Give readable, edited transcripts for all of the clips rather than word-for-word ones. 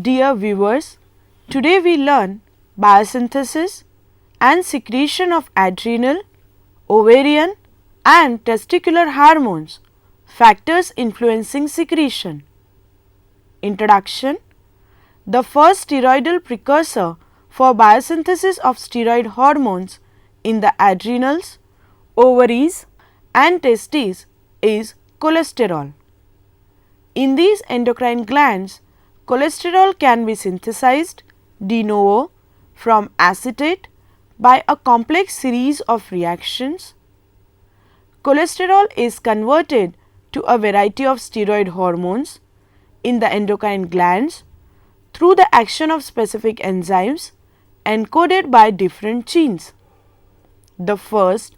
Dear viewers, today we learn biosynthesis and secretion of adrenal, ovarian and testicular hormones, factors influencing secretion. Introduction. The first steroidal precursor for biosynthesis of steroid hormones in the adrenals, ovaries and testes is cholesterol. In these endocrine glands, cholesterol can be synthesized de novo from acetate by a complex series of reactions. Cholesterol is converted to a variety of steroid hormones in the endocrine glands through the action of specific enzymes encoded by different genes. The first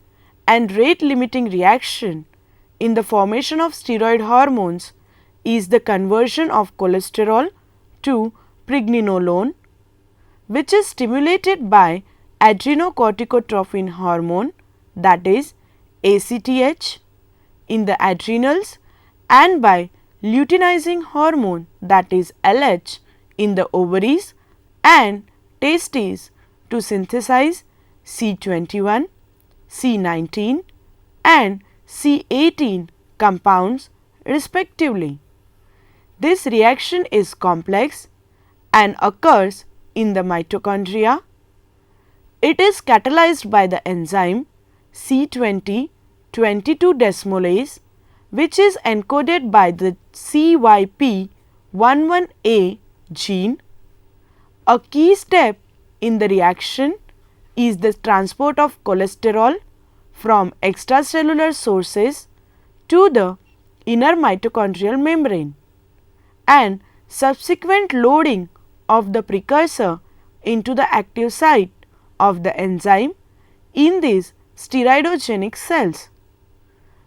and rate limiting reaction in the formation of steroid hormones is the conversion of cholesterol to pregnenolone, which is stimulated by adrenocorticotrophin hormone, that is ACTH, in the adrenals and by luteinizing hormone, that is LH, in the ovaries and testes to synthesize C21, C19 and C18 compounds respectively. This reaction is complex and occurs in the mitochondria. It is catalyzed by the enzyme C20-22 desmolase, which is encoded by the CYP11A gene. A key step in the reaction is the transport of cholesterol from extracellular sources to the inner mitochondrial membrane and subsequent loading of the precursor into the active site of the enzyme in these steroidogenic cells.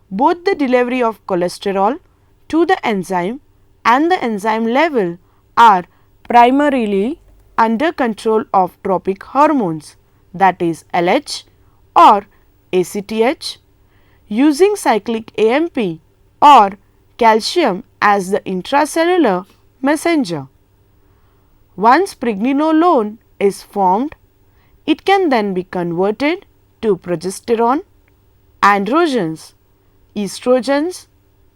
Both the delivery of cholesterol to the enzyme and the enzyme level are primarily under control of tropic hormones, that is LH or ACTH, using cyclic AMP or calcium as the intracellular messenger. Once pregnenolone is formed, it can then be converted to progesterone, androgens, estrogens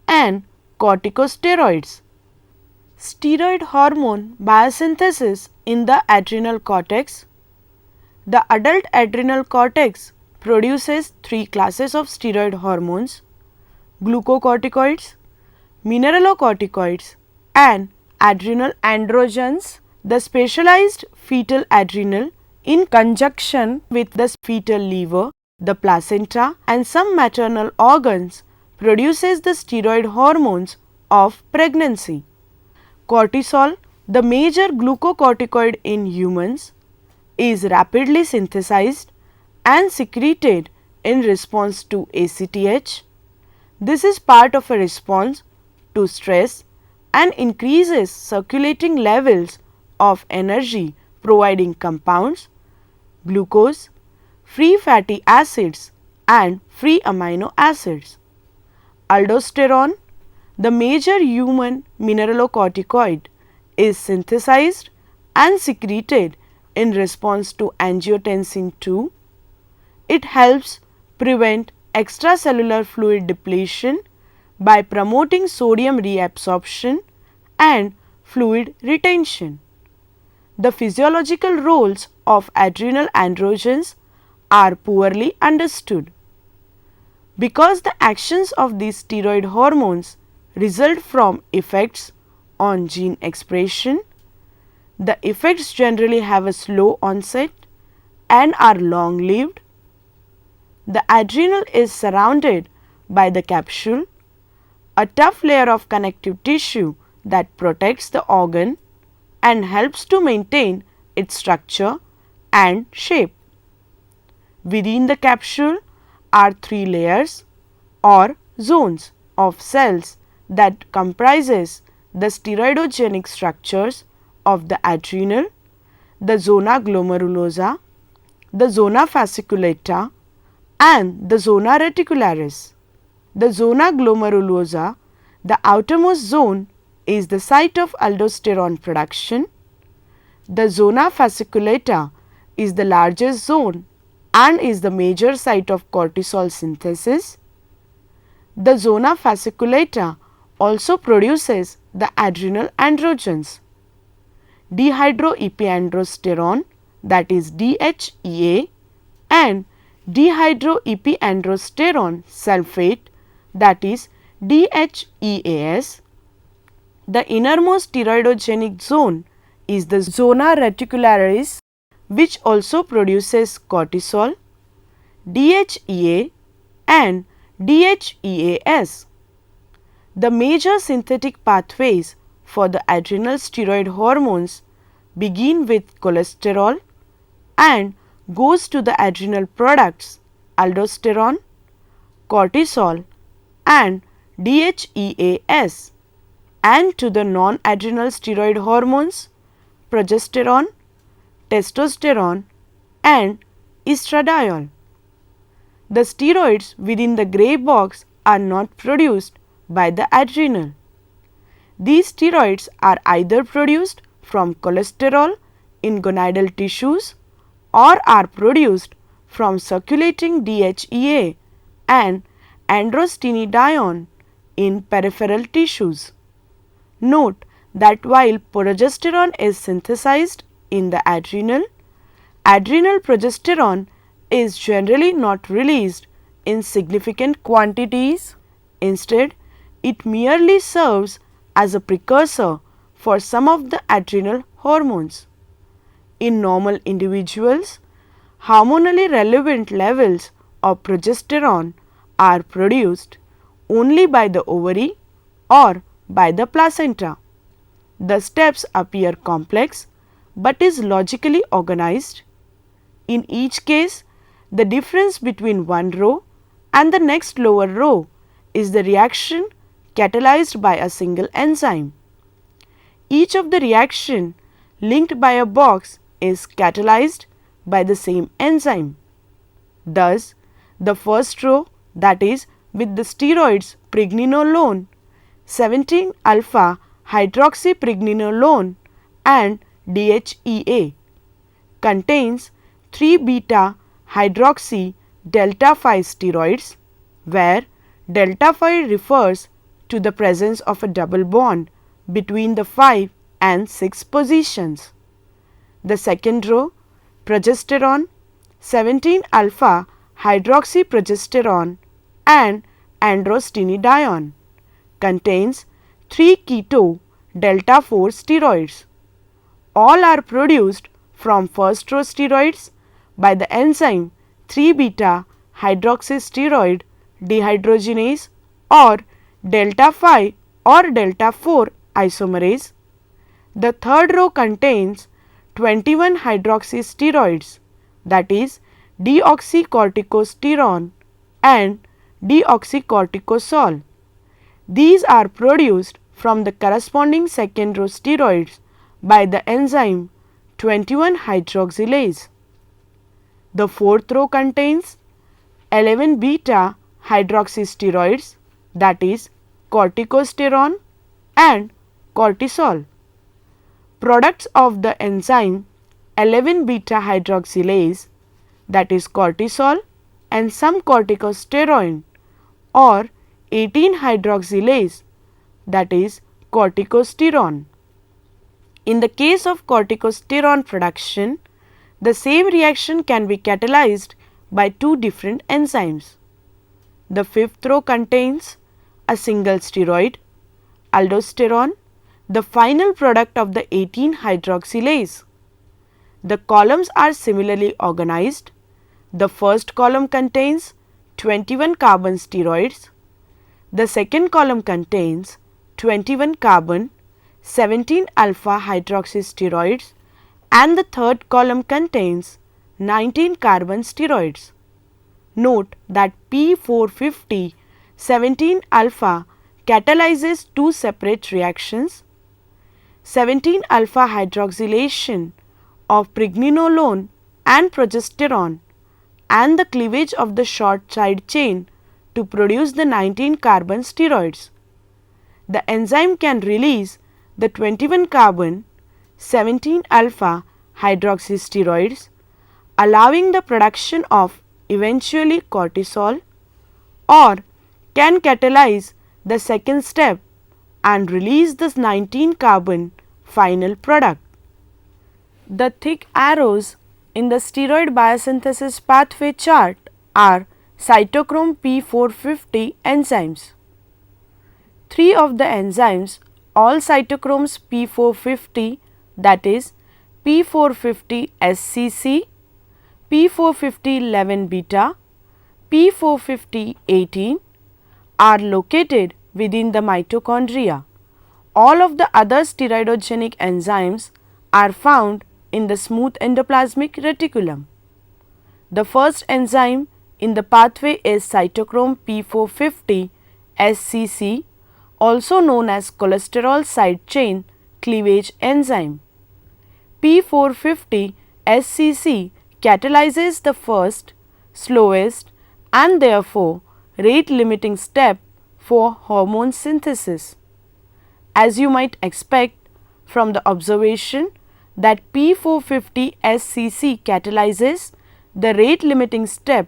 and corticosteroids. Steroid hormone biosynthesis in the adrenal cortex. The adult adrenal cortex produces three classes of steroid hormones: glucocorticoids, mineralocorticoids and adrenal androgens. The specialized fetal adrenal, in conjunction with the fetal liver, the placenta and some maternal organs, produces the steroid hormones of pregnancy. Cortisol, the major glucocorticoid in humans, is rapidly synthesized and secreted in response to ACTH. This is part of a response to stress and increases circulating levels of energy providing compounds, glucose, free fatty acids and free amino acids. Aldosterone, the major human mineralocorticoid, is synthesized and secreted in response to angiotensin II. It helps prevent extracellular fluid depletion by promoting sodium reabsorption and fluid retention. The physiological roles of adrenal androgens are poorly understood. Because the actions of these steroid hormones result from effects on gene expression, the effects generally have a slow onset and are long lived. The adrenal is surrounded by the capsule, a tough layer of connective tissue that protects the organ and helps to maintain its structure and shape. Within the capsule are three layers or zones of cells that comprises the steroidogenic structures of the adrenal, the zona glomerulosa, the zona fasciculata and the zona reticularis. The zona glomerulosa, the outermost zone, is the site of aldosterone production. The zona fasciculata is the largest zone and is the major site of cortisol synthesis. The zona fasciculata also produces the adrenal androgens. Dehydroepiandrosterone, that is DHEA, and dehydroepiandrosterone sulfate, that is DHEAS. The innermost steroidogenic zone is the zona reticularis, which also produces cortisol, DHEA and DHEAS. The major synthetic pathways for the adrenal steroid hormones begin with cholesterol and goes to the adrenal products aldosterone, cortisol and DHEAS, and to the non-adrenal steroid hormones progesterone, testosterone and estradiol. The steroids within the grey box are not produced by the adrenal. These steroids are either produced from cholesterol in gonadal tissues or are produced from circulating DHEA and androstenedione in peripheral tissues. Note that while progesterone is synthesized in the adrenal, adrenal progesterone is generally not released in significant quantities. Instead, it merely serves as a precursor for some of the adrenal hormones. In normal individuals, hormonally relevant levels of progesterone are produced only by the ovary or by the placenta. The steps appear complex but is logically organized. In each case, the difference between one row and the next lower row is the reaction catalyzed by a single enzyme. Each of the reaction linked by a box is catalyzed by the same enzyme. Thus, the first row, that is with the steroids pregnenolone, 17-alpha hydroxypregnenolone and DHEA, contains 3-beta hydroxy delta 5 steroids, where delta 5 refers to the presence of a double bond between the 5 and 6 positions. The second row, progesterone, 17-alpha hydroxyprogesterone and androstenedione, contains 3-keto delta 4 steroids. All are produced from first row steroids by the enzyme 3-beta hydroxysteroid dehydrogenase or delta 5 or delta 4 isomerase. The third row contains 21 hydroxysteroids, that is deoxycorticosterone and deoxycorticosol. These are produced from the corresponding second row steroids by the enzyme 21 hydroxylase. The fourth row contains 11 beta hydroxysteroids, that is corticosterone and cortisol. Products of the enzyme 11 beta hydroxylase, that is cortisol and some corticosteroid, or 18 hydroxylase, that is corticosterone. In the case of corticosterone production, the same reaction can be catalyzed by two different enzymes. The fifth row contains a single steroid, aldosterone, the final product of the 18 hydroxylase. The columns are similarly organized. The first column contains 21 carbon steroids. The second column contains 21 carbon, 17 alpha hydroxysteroids, and the third column contains 19 carbon steroids. Note that P450 17 alpha catalyzes two separate reactions. 17 alpha hydroxylation of pregnenolone and progesterone and the cleavage of the short side chain to produce the 19 carbon steroids. The enzyme can release the 21 carbon, 17 alpha hydroxysteroids, allowing the production of eventually cortisol, or can catalyze the second step and release this 19 carbon final product. The thick arrows in the steroid biosynthesis pathway chart are cytochrome P450 enzymes. Three of the enzymes, all cytochromes P450, that is P450 SCC, P450 11 beta, P450 18, are located within the mitochondria. All of the other steroidogenic enzymes are found in the smooth endoplasmic reticulum. The first enzyme in the pathway is cytochrome P450 SCC, also known as cholesterol side chain cleavage enzyme. P450 SCC catalyzes the first, slowest and therefore rate limiting step for hormone synthesis. As you might expect from the observation that P450 SCC catalyzes the rate limiting step,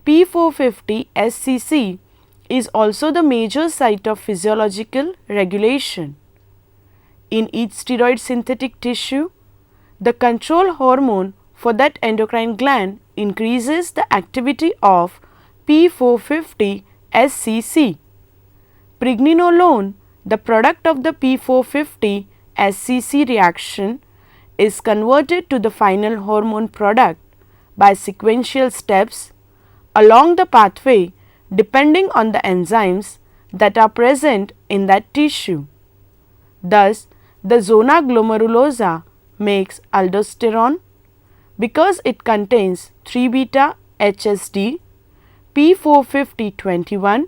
P450 SCC is also the major site of physiological regulation. In each steroid synthetic tissue, the control hormone for that endocrine gland increases the activity of P450 SCC. Pregnenolone, the product of the P450 SCC reaction, is converted to the final hormone product by sequential steps along the pathway depending on the enzymes that are present in that tissue. Thus, the zona glomerulosa makes aldosterone because it contains 3 beta HSD, P450 21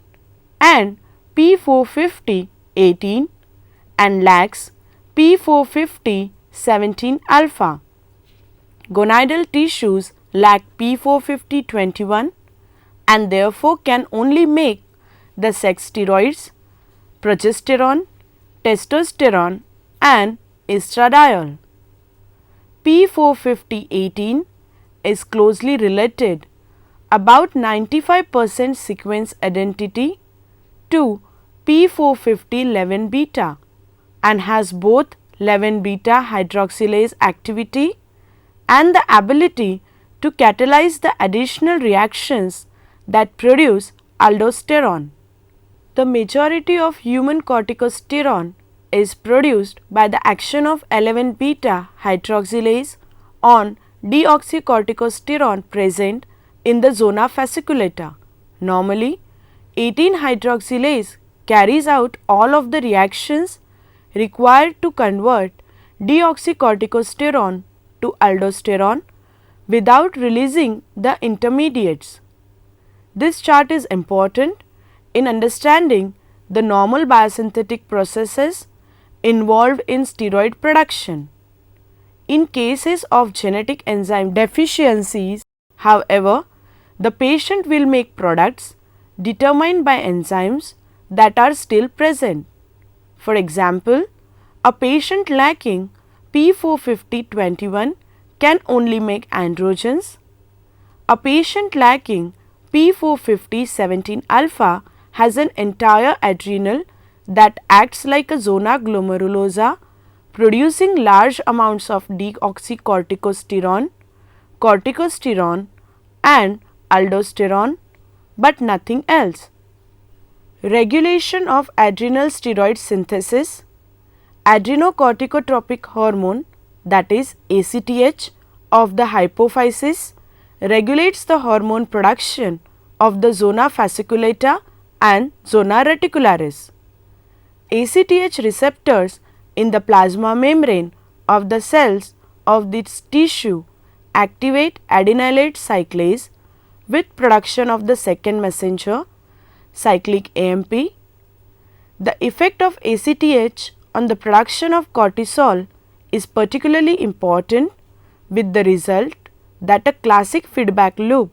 and P450 18 and lacks P450 17 alpha. Gonadal tissues lack P450 21 and therefore can only make the sex steroids, progesterone, testosterone and estradiol. P450 18 is closely related, about 95% sequence identity, to P450 11 beta and has both 11 beta hydroxylase activity and the ability to catalyze the additional reactions that produce aldosterone. The majority of human corticosterone is produced by the action of 11 beta hydroxylase on deoxycorticosterone present in the zona fasciculata. Normally, 18 hydroxylase carries out all of the reactions required to convert deoxycorticosterone to aldosterone without releasing the intermediates. This chart is important in understanding the normal biosynthetic processes involved in steroid production. In cases of genetic enzyme deficiencies, however, the patient will make products determined by enzymes that are still present. For example, a patient lacking P450 21 can only make androgens. A patient lacking P450 17 alpha has an entire adrenal that acts like a zona glomerulosa, producing large amounts of deoxycorticosterone, corticosterone and aldosterone, but nothing else. Regulation of adrenal steroid synthesis. Adrenocorticotropic hormone, that is ACTH, of the hypophysis regulates the hormone production of the zona fasciculata and zona reticularis. ACTH receptors in the plasma membrane of the cells of this tissue activate adenylate cyclase with production of the second messenger, cyclic AMP. The effect of ACTH on the production of cortisol is particularly important, with the result that a classic feedback loop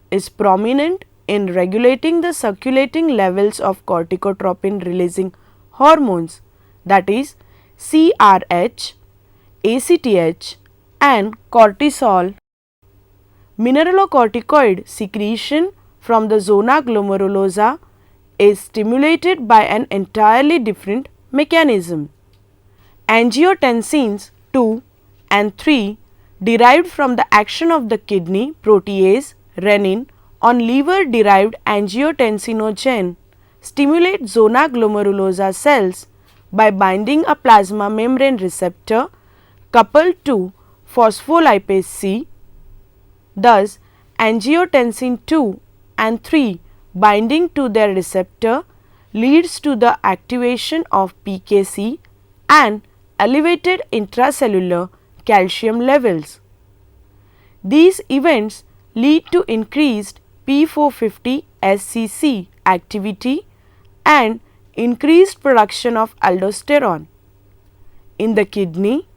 is prominent in regulating the circulating levels of corticotropin releasing hormones, that is CRH, ACTH and cortisol. Mineralocorticoid secretion from the zona glomerulosa is stimulated by an entirely different mechanism. Angiotensins 2 and 3 derived from the action of the kidney protease renin on liver derived angiotensinogen stimulate zona glomerulosa cells by binding a plasma membrane receptor coupled to phospholipase C. Thus, angiotensin 2 and 3 binding to their receptor leads to the activation of PKC and elevated intracellular calcium levels. These events lead to increased P450 SCC activity and increased production of aldosterone. In the kidney,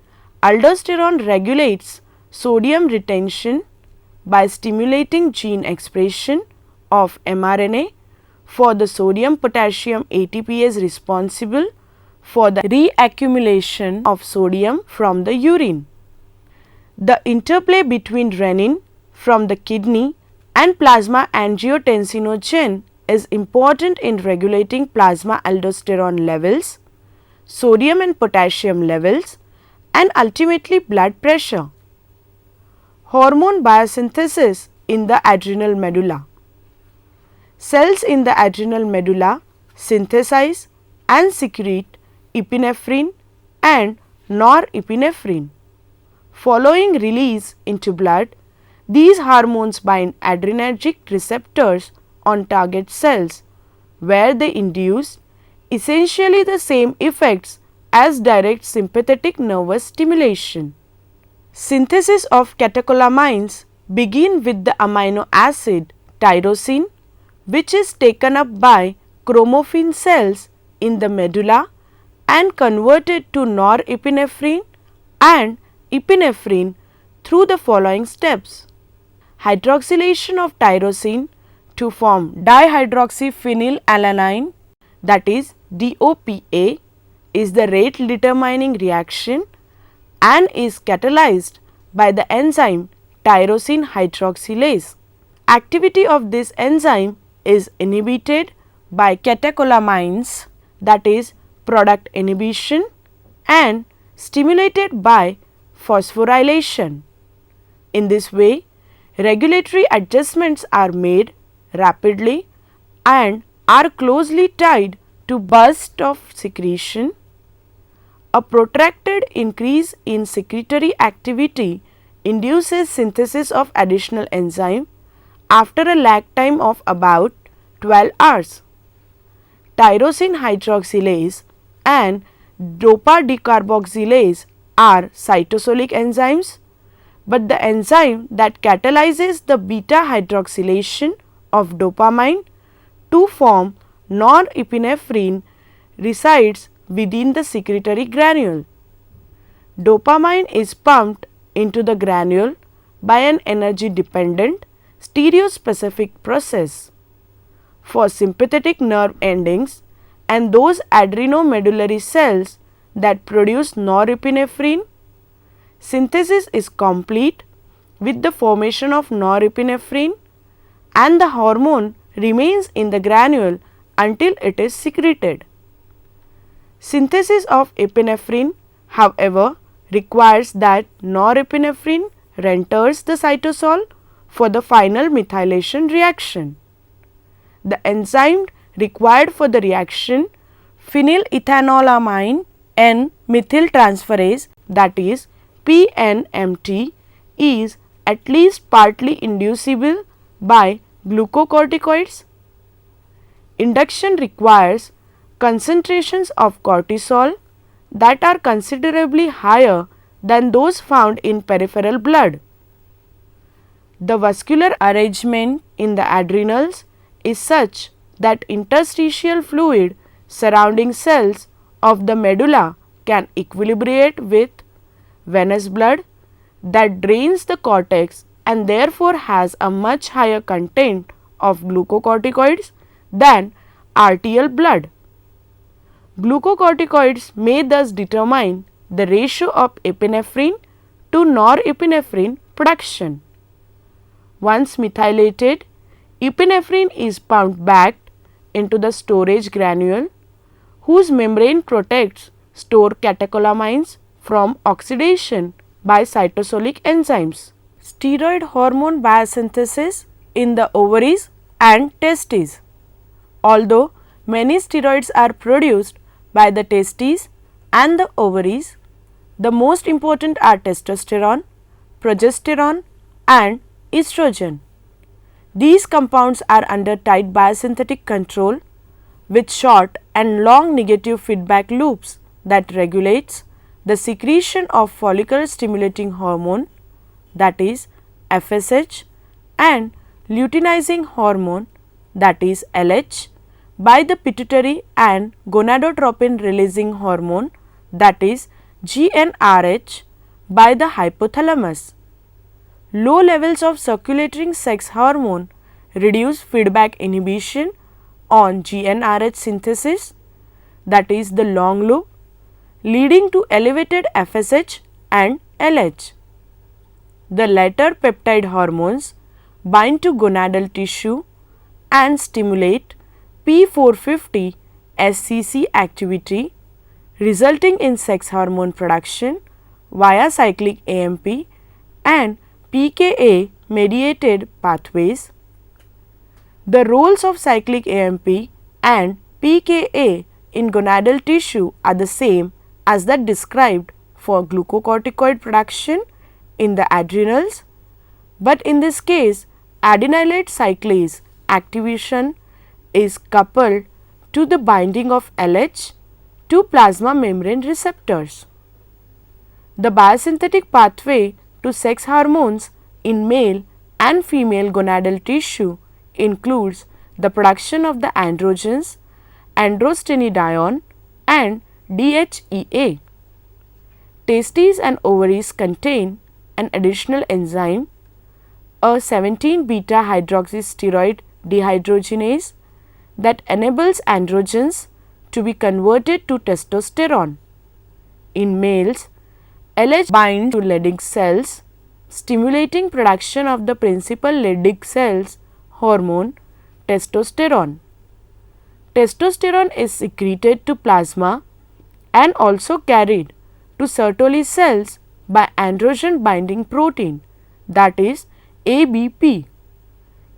aldosterone regulates sodium retention by stimulating gene expression of mRNA for the sodium potassium ATPase responsible for the reaccumulation of sodium from the urine. The interplay between renin from the kidney and plasma angiotensinogen is important in regulating plasma aldosterone levels, sodium and potassium levels, and ultimately blood pressure. Hormone biosynthesis in the adrenal medulla. Cells in the adrenal medulla synthesize and secrete epinephrine and norepinephrine. Following release into blood, these hormones bind adrenergic receptors on target cells, where they induce essentially the same effects as direct sympathetic nervous stimulation. Synthesis of catecholamines begin with the amino acid tyrosine, which is taken up by chromophene cells in the medulla and converted to norepinephrine and epinephrine through the following steps. Hydroxylation of tyrosine to form dihydroxyphenylalanine, that is DOPA, is the rate determining reaction and is catalyzed by the enzyme tyrosine hydroxylase. Activity of this enzyme is inhibited by catecholamines, that is product inhibition, and stimulated by phosphorylation. In this way, regulatory adjustments are made rapidly and are closely tied to burst of secretion. A protracted increase in secretory activity induces synthesis of additional enzyme after a lag time of about 12 hours. Tyrosine hydroxylase and dopa decarboxylase are cytosolic enzymes, but the enzyme that catalyzes the beta hydroxylation of dopamine to form norepinephrine resides within the secretory granule. Dopamine is pumped into the granule by an energy dependent stereospecific process. For sympathetic nerve endings and those adrenomedullary cells that produce norepinephrine, synthesis is complete with the formation of norepinephrine and the hormone remains in the granule until it is secreted. Synthesis of epinephrine, however, requires that norepinephrine enters the cytosol for the final methylation reaction. The enzyme required for the reaction, phenylethanolamine N-methyltransferase, that is PNMT, is at least partly inducible by glucocorticoids. Induction requires concentrations of cortisol that are considerably higher than those found in peripheral blood. The vascular arrangement in the adrenals is such that interstitial fluid surrounding cells of the medulla can equilibrate with venous blood that drains the cortex and therefore has a much higher content of glucocorticoids than arterial blood. Glucocorticoids may thus determine the ratio of epinephrine to norepinephrine production. Once methylated, epinephrine is pumped back into the storage granule whose membrane protects stored catecholamines from oxidation by cytosolic enzymes. Steroid hormone biosynthesis in the ovaries and testes. Although many steroids are produced by the testes and the ovaries, the most important are testosterone, progesterone and estrogen. These compounds are under tight biosynthetic control with short and long negative feedback loops that regulates the secretion of follicle stimulating hormone, that is FSH, and luteinizing hormone, that is LH, by the pituitary and gonadotropin releasing hormone, that is GnRH, by the hypothalamus. Low levels of circulating sex hormone reduce feedback inhibition on GnRH synthesis, that is the long loop, leading to elevated FSH and LH. The latter peptide hormones bind to gonadal tissue and stimulate P450 SCC activity, resulting in sex hormone production via cyclic AMP and pKa mediated pathways. The roles of cyclic AMP and pKa in gonadal tissue are the same as that described for glucocorticoid production in the adrenals, but in this case adenylate cyclase activation is coupled to the binding of LH to plasma membrane receptors. The biosynthetic pathway to sex hormones in male and female gonadal tissue includes the production of the androgens, androstenedione and DHEA. Testes and ovaries contain an additional enzyme, a 17-beta hydroxysteroid dehydrogenase, that enables androgens to be converted to testosterone. In males, LH binds to Leydig cells, stimulating production of the principal Leydig cells hormone testosterone. Testosterone is secreted to plasma and also carried to Sertoli cells by androgen binding protein, that is ABP.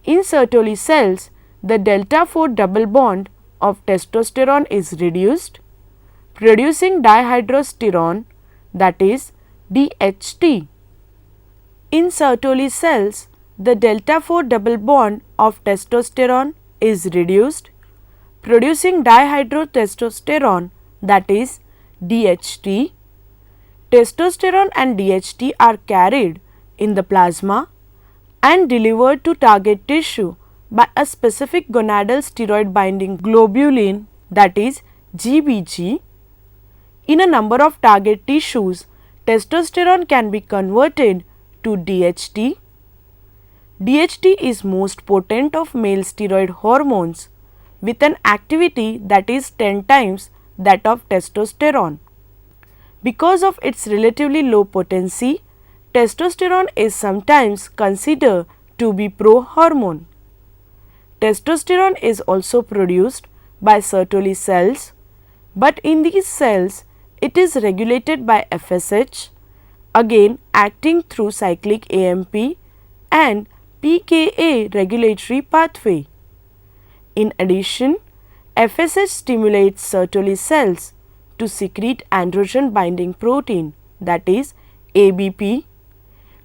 In Sertoli cells, the delta 4 double bond of testosterone is reduced, producing dihydrosterone, that is DHT. In Sertoli cells, the delta 4 double bond of testosterone is reduced, producing dihydrotestosterone, that is DHT. Testosterone and DHT are carried in the plasma and delivered to target tissue by a specific gonadal steroid binding globulin, that is GBG. In a number of target tissues, testosterone can be converted to DHT. DHT is most potent of male steroid hormones with an activity that is 10 times that of testosterone. Because of its relatively low potency, testosterone is sometimes considered to be pro-hormone. Testosterone is also produced by Sertoli cells, but in these cells it is regulated by FSH, again acting through cyclic AMP and pKa regulatory pathway. In addition, FSH stimulates Sertoli cells to secrete androgen binding protein, that is ABP,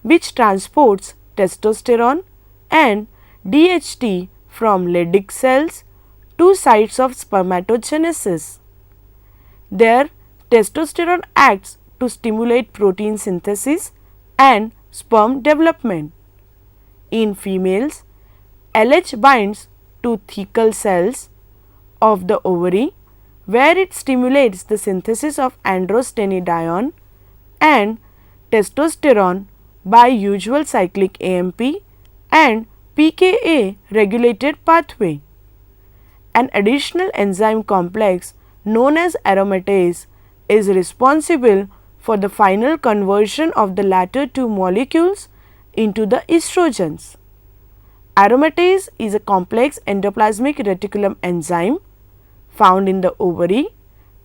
which transports testosterone and DHT from Leydig cells to sites of spermatogenesis. There, testosterone acts to stimulate protein synthesis and sperm development. In females, LH binds to thecal cells of the ovary, where it stimulates the synthesis of androstenedione and testosterone by usual cyclic AMP and pKa regulated pathway. An additional enzyme complex known as aromatase is responsible for the final conversion of the latter two molecules into the estrogens. Aromatase is a complex endoplasmic reticulum enzyme found in the ovary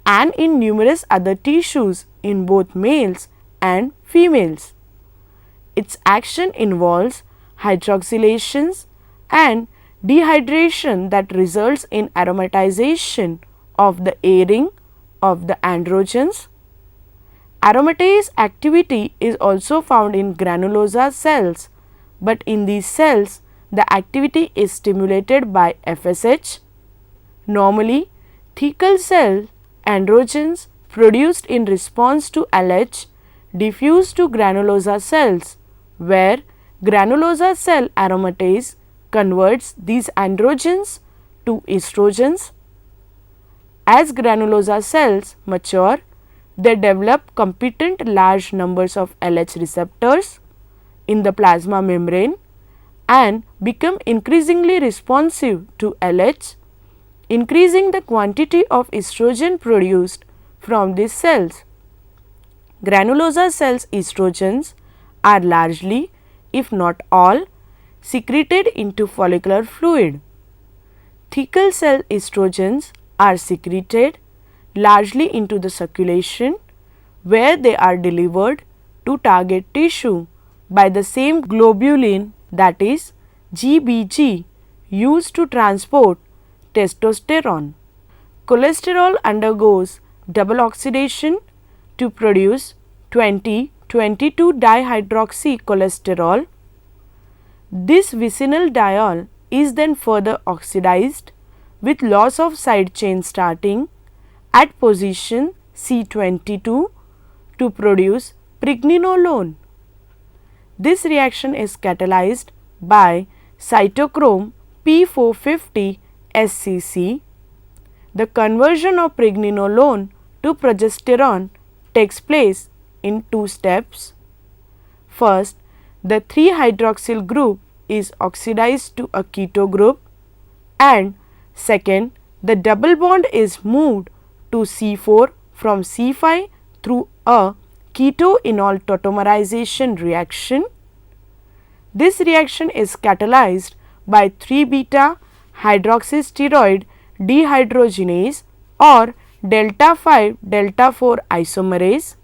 and in numerous other tissues in both males and females. Its action involves hydroxylations and dehydration that results in aromatization of the A ring of the androgens. Aromatase activity is also found in granulosa cells, but in these cells the activity is stimulated by FSH. Normally, thecal cell androgens produced in response to LH diffuse to granulosa cells, where granulosa cell aromatase converts these androgens to estrogens. As granulosa cells mature, they develop competent large numbers of LH receptors in the plasma membrane and become increasingly responsive to LH, increasing the quantity of estrogen produced from these cells. Granulosa cells' estrogens are largely, if not all, secreted into follicular fluid. Thecal cell estrogens are secreted largely into the circulation, where they are delivered to target tissue by the same globulin, that is GBG, used to transport testosterone. Cholesterol undergoes double oxidation to produce 20,22-dihydroxycholesterol. This vicinal diol is then further oxidized with loss of side chain starting at position C22 to produce pregnenolone. This reaction is catalyzed by cytochrome P450 SCC. The conversion of pregnenolone to progesterone takes place in two steps. First, the 3-hydroxyl group is oxidized to a keto group, and second, the double bond is moved to C4 from C5 through a keto-enol tautomerization reaction. This reaction is catalyzed by 3-beta hydroxysteroid dehydrogenase or delta 5 delta 4 isomerase.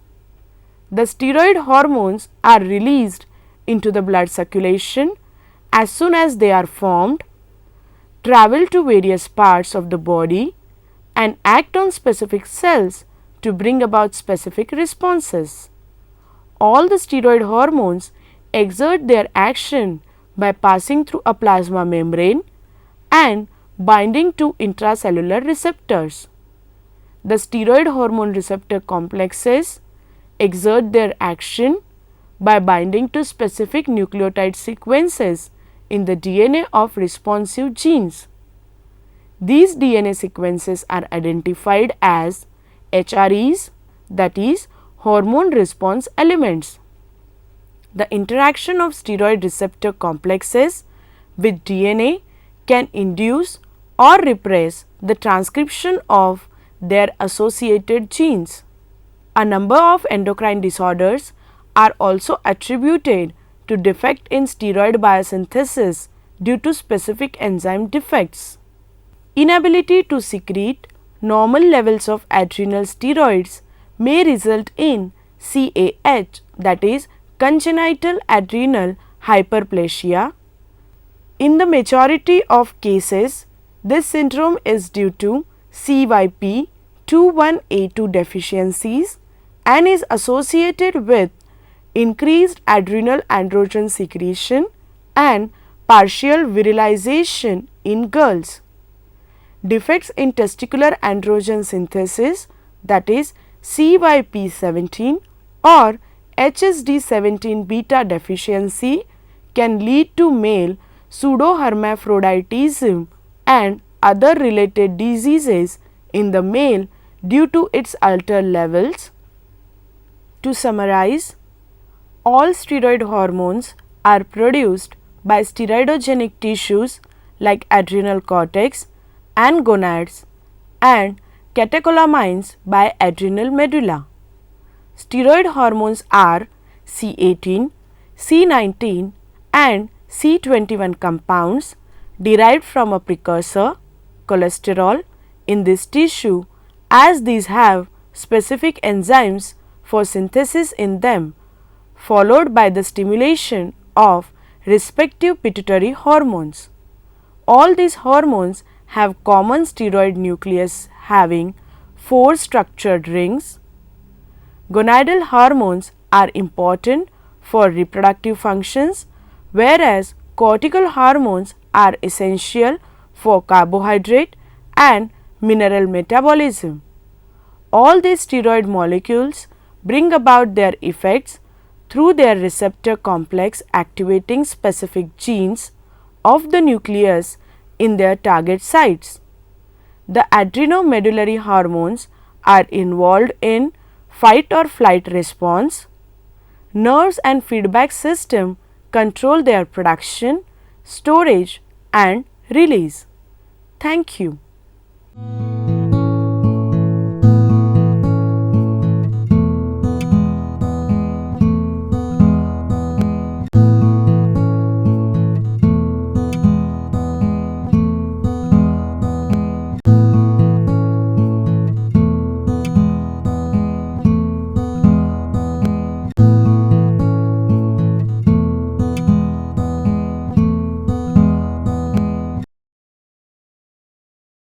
The steroid hormones are released into the blood circulation as soon as they are formed, travel to various parts of the body and act on specific cells to bring about specific responses. All the steroid hormones exert their action by passing through a plasma membrane and binding to intracellular receptors. The steroid hormone receptor complexes exert their action by binding to specific nucleotide sequences in the DNA of responsive genes. These DNA sequences are identified as HREs, that is, hormone response elements. The interaction of steroid receptor complexes with DNA can induce or repress the transcription of their associated genes. A number of endocrine disorders are also attributed to defect in steroid biosynthesis due to specific enzyme defects. Inability to secrete normal levels of adrenal steroids may result in CAH, that is, congenital adrenal hyperplasia. In the majority of cases, this syndrome is due to CYP21A2 deficiencies and is associated with increased adrenal androgen secretion and partial virilization in girls. Defects in testicular androgen synthesis, that is CYP17 or HSD17 beta deficiency, can lead to male pseudohermaphroditism and other related diseases in the male due to its altered levels. To summarize, all steroid hormones are produced by steroidogenic tissues like adrenal cortex and gonads and catecholamines by adrenal medulla. Steroid hormones are C18, C19 and C21 compounds derived from a precursor, cholesterol, in this tissue, as these have specific enzymes for synthesis in them, followed by the stimulation of respective pituitary hormones. All these hormones have common steroid nucleus having 4 structured rings. Gonadal hormones are important for reproductive functions, whereas cortical hormones are essential for carbohydrate and mineral metabolism. All these steroid molecules bring about their effects through their receptor complex activating specific genes of the nucleus in their target sites. The adrenomedullary hormones are involved in fight or flight response. Nerves and feedback system control their production, storage and release. Thank you.